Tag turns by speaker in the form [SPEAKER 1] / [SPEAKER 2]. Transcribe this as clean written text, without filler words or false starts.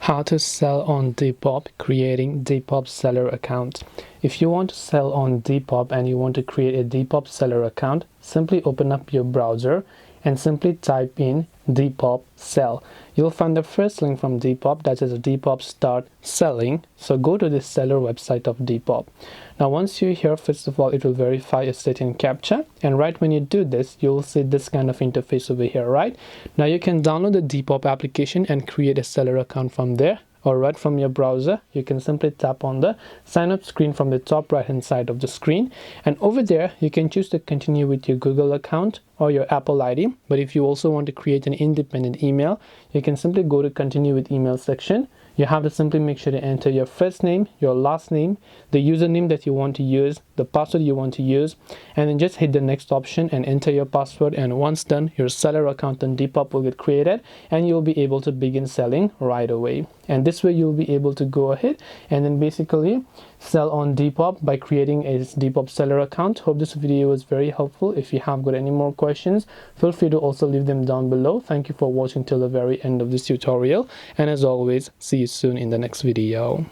[SPEAKER 1] How to sell on Depop, creating Depop seller account. If you want to sell on Depop and you want to create a Depop seller account, simply open up your browser and simply type in Depop sell. You'll find the first link from Depop that says Depop start selling. So go to the seller website of Depop. Now once you're here, first of all, it will verify a certain captcha, and right when you do this, you'll see this kind of interface over here. Right now you can download the Depop application and create a seller account from there, or right from your browser. You can simply tap on the sign up screen from the top right hand side of the screen, and over there you can choose to continue with your Google account or your Apple ID. But if you also want to create an independent email, you can simply go to continue with email section. You have to simply make sure to enter your first name, your last name, the username that you want to use, the password you want to use, and then just hit the next option and enter your password. And once done, your seller account on Depop will get created and you'll be able to begin selling right away. And this way you'll be able to go ahead and then basically sell on Depop by creating a Depop seller account. Hope this video was very helpful. If you have got any more questions, feel free to also leave them down below. Thank you for watching till the very end of this tutorial, and as always, see you soon in the next video.